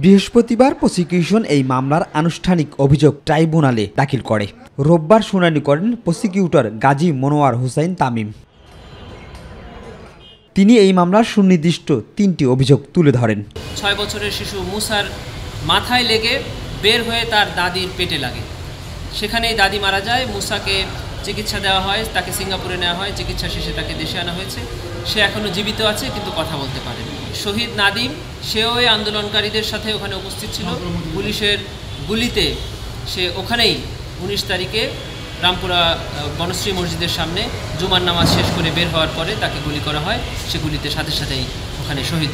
বৃহস্পতিবার প্রসিকিউশন এই মামলার আনুষ্ঠানিক অভিযোগ ট্রাইব্যুনালে দাখিল করে। রোববার শুনানি করেন প্রসিকিউটর গাজী মনোয়ার হোসেন তামিম। তিনি এই মামলার সুনির্দিষ্ট 3টি অভিযোগ তুলে ধরেন। 6 বছরের শিশু মুসার মাথায় লেগে বের হয়ে তার দাদির পেটে লাগে, সেখানেই দাদি মারা যায়। মুসাকে চিকিৎসা দেওয়া হয়, তাকে সিঙ্গাপুরে নেওয়া হয়, চিকিৎসা শেষে তাকে দেশে আনা হয়েছে। সে এখনও জীবিত আছে কিন্তু কথা বলতে পারে। শহীদ নাদিম সেও এই আন্দোলনকারীদের সাথে ওখানে উপস্থিত ছিল। পুলিশের গুলিতে সে ওখানেই 19 তারিখে রামপুরা বনশ্রী মসজিদের সামনে জুমার নামাজ শেষ করে বের হওয়ার পরে তাকে গুলি করা হয়। সে গুলিতে সাথে সাথেই ওখানে শহীদ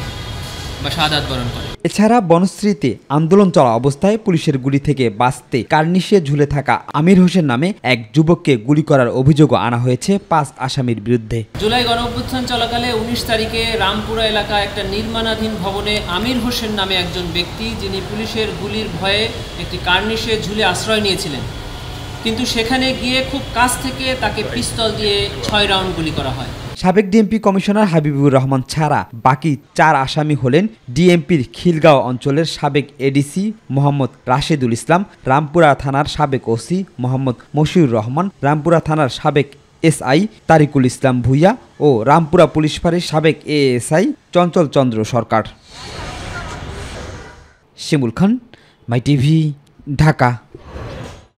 বা শাহাদাত বরণ করে। এছাড়া বনশ্রীতে আন্দোলন চলা অবস্থায় পুলিশের গুলি থেকে বাঁচতে কার্নিশে ঝুলে থাকা আমির হোসেন নামে এক যুবককে গুলি করার অভিযোগও আনা হয়েছে 5 আসামির বিরুদ্ধে। জুলাই গণঅভ্যুত্থান চলাকালে 19 তারিখে রামপুরা এলাকা একটা নির্মাণাধীন ভবনে আমির হোসেন নামে একজন ব্যক্তি, যিনি পুলিশের গুলির ভয়ে একটি কার্নিশে ঝুলে আশ্রয় নিয়েছিলেন, কিন্তু সেখানে গিয়ে খুব কাছ থেকে তাকে পিস্তল দিয়ে 6 রাউন্ড গুলি করা হয়। সাবেক ডিএমপি কমিশনার হাবিবুর রহমান ছাড়া বাকি 4 আসামি হলেন ডিএমপির খিলগাঁও অঞ্চলের সাবেক এডিসি মোহাম্মদ রাশেদুল ইসলাম, রামপুরা থানার সাবেক ওসি মোহাম্মদ মশিউর রহমান, রামপুরা থানার সাবেক এসআই তারিকুল ইসলাম ভুইয়া ও রামপুরা পুলিশ ফাঁড়ির সাবেক এএসআই চঞ্চল চন্দ্র সরকার। শিমুল খান, মাই টিভি, ঢাকা।